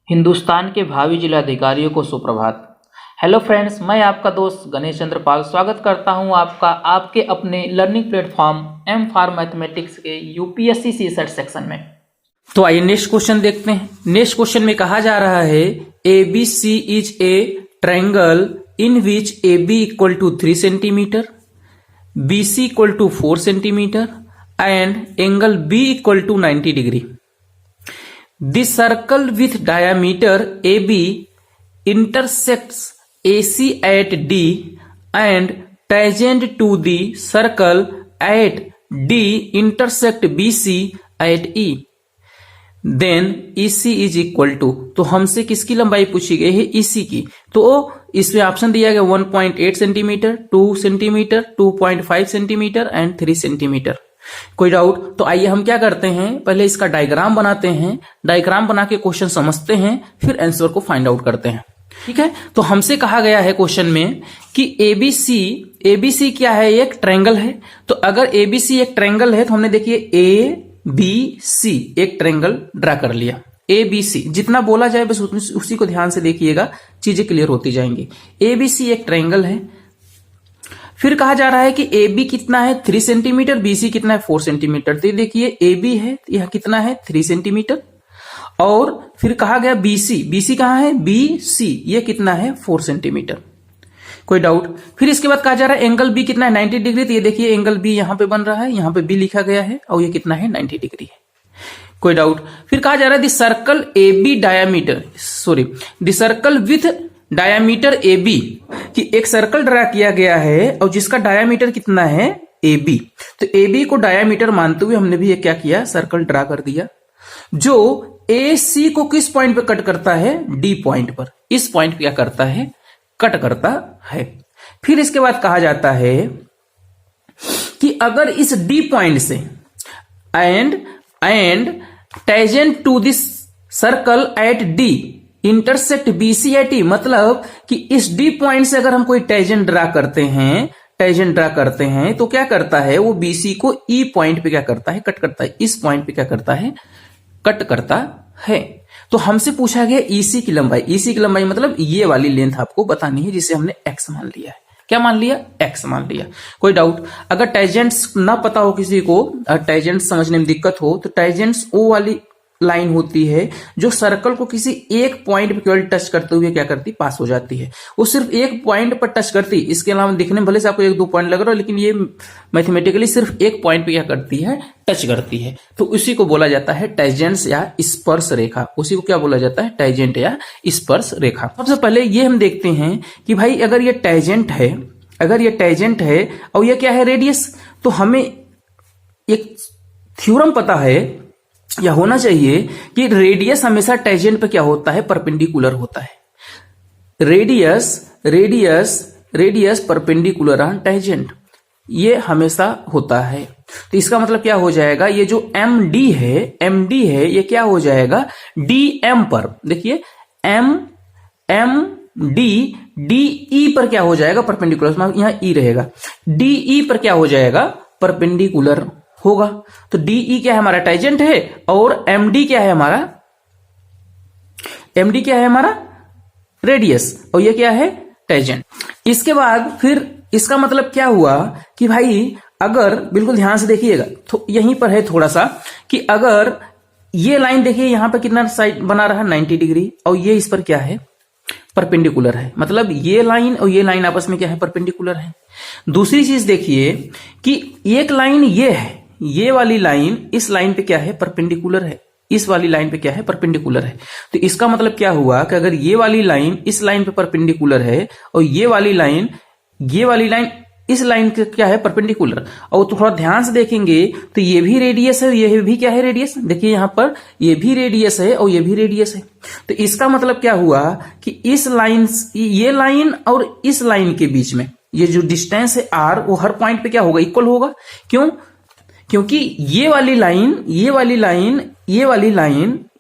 हिंदुस्तान के भावी जिलाधिकारियों को सुप्रभात। हेलो फ्रेंड्स, मैं आपका दोस्त गणेश चंद्र पाल स्वागत करता हूं आपके अपने learning platform M for mathematics के यूपीएससी सीसेट सेक्शन में। तो आइए नेक्स्ट क्वेश्चन देखते हैं। नेक्स्ट क्वेश्चन में कहा जा रहा है ABC is a triangle in which AB equal to 3 centimetre, BC equal to 4 centimetre and angle B equal to 90 degree. The circle with diameter AB intersects AC at D and tangent to the circle at D intersect BC at E. Then EC is equal to, तो हमसे किसकी लंबाई पूछी गई है? EC की। तो इसमें ऑप्शन दिया गया 1.8 centimetre, 2 centimetre, 2.5 centimetre and 3 centimetre. कोई डाउट? तो आइए हम क्या करते हैं, पहले इसका डायग्राम बनाते हैं, डायग्राम बना के क्वेश्चन समझते हैं, फिर आंसर को फाइंड आउट करते हैं। ठीक है, तो हमसे कहा गया है क्वेश्चन में कि ABC क्या है? एक ट्रायंगल है। तो अगर ABC एक ट्रायंगल है तो हमने देखिए ABC एक ट्रायंगल ड्रा कर लिया। ABC जितना बोला जाए बस उसी को ध्यान से देखिएगा, चीजें क्लियर होती जाएंगी। ABC एक ट्रायंगल है। फिर कहा जा रहा है कि AB कितना है? 3 सेंटीमीटर, BC कितना है? 4 सेंटीमीटर। तो देखिए AB है, यह कितना है? 3 सेंटीमीटर। और फिर कहा गया BC कहां है? BC ये कितना है? 4 सेंटीमीटर। कोई डाउट? फिर इसके बाद कहा जा रहा है एंगल B कितना है? 90 डिग्री। तो ये देखिए एंगल B यहां पे बन रहा है, यहां पे B लिखा गया है और ये कितना है? 90 डिग्री है। कोई डाउट? फिर कहा जा रहा है the circle AB diameter, the circle with diameter AB, कि एक सर्कल ड्रा किया गया है और जिसका डायामीटर कितना है? AB। तो AB को डायामीटर मानते हुए हमने भी ये क्या किया? सर्कल ड्रा कर दिया, जो AC को किस पॉइंट पे कट करता है? D पॉइंट पर। इस पॉइंट पे क्या करता है? कट करता है। फिर इसके बाद कहा जाता है कि अगर इस D पॉइंट से and tangent to this circle at D intersect BC at E, मतलब कि इस D पॉइंट से अगर हम कोई टेंजेंट ड्रा करते हैं तो क्या करता है? वो BC को E पॉइंट पे क्या करता है? कट करता है। इस पॉइंट पे क्या करता है? कट करता है। तो हमसे पूछा गया EC की लंबाई। EC की लंबाई मतलब ये वाली लेंथ आपको बतानी है, जिसे हमने x मान लिया है। क्या मान लिया? x मान लिया। कोई डाउट? अगर टेंजेंट्स ना पता हो किसी को, टेंजेंट्स समझने में दिक्कत हो, तो टेंजेंट्स वो वाली लाइन होती है जो सर्कल को किसी एक पॉइंट पर केवल टच करते हुए क्या करती? पास हो जाती है। वो सिर्फ एक पॉइंट पर टच करती, इसके अलावा दिखने में भले से आपको 1-2 पॉइंट लग रहा हो, लेकिन ये मैथमेटिकली सिर्फ एक पॉइंट पे क्या करती है? टच करती है। तो उसी को बोला जाता है टेंजेंट्स या स्पर्श रेखा। उसी को क्या बोला जाता है? टेंजेंट या स्पर्श रेखा। सबसे पहले ये हम देखते हैं कि भाई अगर ये टेंजेंट है और ये क्या है? रेडियस। तो हमें एक थ्योरम पता है या होना चाहिए कि रेडियस हमेशा टेंजेंट पे क्या होता है? परपेंडिकुलर होता है। रेडियस परपेंडिकुलर ऑन टेंजेंट, ये हमेशा होता है। तो इसका मतलब क्या हो जाएगा? ये जो MD है ये क्या हो जाएगा? DM पर। देखिए DE पर क्या हो जाएगा? परपेंडिकुलर। यहां E रहेगा, DE पर क्या हो जाएगा? परपेंडिकुलर होगा। तो DE क्या है? हमारा टेंजेंट है। और MD क्या है हमारा? रेडियस। और ये क्या है? टेंजेंट। इसके बाद फिर इसका मतलब क्या हुआ कि भाई अगर बिल्कुल ध्यान से देखिएगा, तो यहीं पर है थोड़ा सा, कि अगर ये लाइन देखिए यहां पर कितना साइड बना रहा है? 90 डिग्री। और ये इस पर क्या है? परपेंडिकुलर है। मतलब ये लाइन और ये लाइन आपस में क्या है? परपेंडिकुलर है। दूसरी चीज देखिए कि एक लाइन ये है, ये वाली लाइन इस लाइन पे क्या है? परपेंडिकुलर है। इस वाली लाइन पे क्या है? परपेंडिकुलर है। तो इसका मतलब क्या हुआ कि अगर ये वाली लाइन इस लाइन पे परपेंडिकुलर है और ये वाली लाइन इस लाइन के क्या है? परपेंडिकुलर। और थोड़ा ध्यान से देखेंगे तो ये भी रेडियस है, ये भी क्या है? रेडियस। देखिए यहां पर ये भी रेडियस है और ये भी रेडियस है। तो इसका मतलब क्या हुआ कि ये लाइन और इस लाइन के बीच में ये जो डिस्टेंस है R, वो हर पॉइंट पे क्या होगा? इक्वल होगा। क्यों? क्योंकि ये वाली लाइन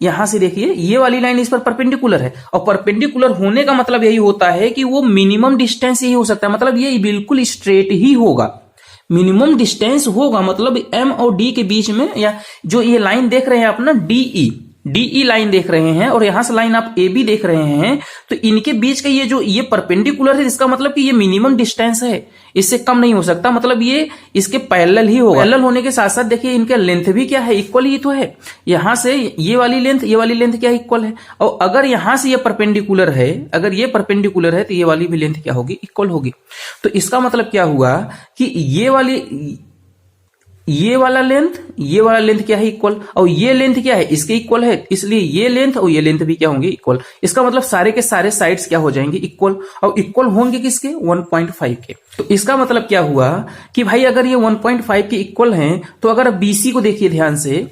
यहां से देखिए, ये वाली लाइन इस पर परपेंडिकुलर है। और परपेंडिकुलर होने का मतलब यही होता है कि वो मिनिमम डिस्टेंस यही हो सकता है, मतलब ये बिल्कुल स्ट्रेट ही होगा। मिनिमम डिस्टेंस होगा, मतलब M और D के बीच में, या जो ये लाइन देख रहे हैं आप ना DE, DE लाइन देख रहे हैं और यहां से लाइन आप AB देख रहे हैं, तो इनके बीच का ये परपेंडिकुलर है, इसका मतलब कि ये मिनिमम डिस्टेंस है, इससे कम नहीं हो सकता, मतलब ये इसके पैरेलल ही होगा। पैरेलल होने के साथ साथ देखिए इनका लेंथ भी क्या है, इक्वल ही तो है। यहां से ये वाली लेंथ क्या इक्वल है, और अगर यहां से ये परपेंडिकुलर है, अगर ये परपेंडिकुलर है तो ये वाली भी लेंथ क्या होगी, इक्वल होगी। तो इसका मतलब क्या हुआ कि ये वाला लेंथ क्या है, इक्वल, और ये लेंथ क्या है, इसके इक्वल है, इसलिए ये लेंथ और ये लेंथ भी क्या होंगे, इक्वल। इसका मतलब सारे के सारे साइड्स क्या हो जाएंगे, इक्वल, और इक्वल होंगे किसके, 1.5 के। तो इसका मतलब क्या हुआ कि भाई अगर ये 1.5 के इक्वल हैं, तो अगर BC को देखिए ध्यान से,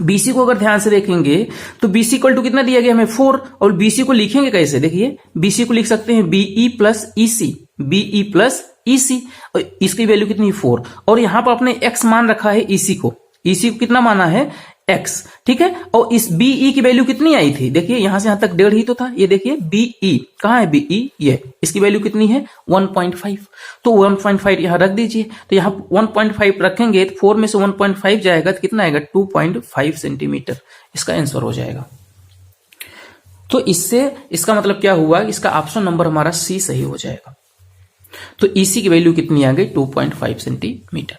BC को अगर ध्यान से देखेंगे तो BC इक्वल टू कितना दिया गया हमें, 4, और BC को लिखेंगे कैसे, देखिए BC को लिख सकते हैं BE plus EC, BE plus EC, और इसकी वैल्यू कितनी, 4, और यहां पर आपने x मान रखा है EC को कितना माना है, x, ठीक है। और इस BE की वैल्यू कितनी आई थी, देखिए यहां से यहां तक 1.5 ही तो था, ये देखिए BE कहां है, BE ये, इसकी वैल्यू कितनी है, 1.5, तो 1.5 यहां रख दीजिए। तो यहां 1.5 रखेंगे तो 4 में से 1.5 जाएगा तो कितना आएगा, 2.5 सेंटीमीटर, इसका आंसर हो जाएगा। तो इससे इसका मतलब क्या हुआ, इसका ऑप्शन नंबर हमारा C सही हो जाएगा। तो EC की वैल्यू कितनी आ गई, 2.5 सेंटीमीटर।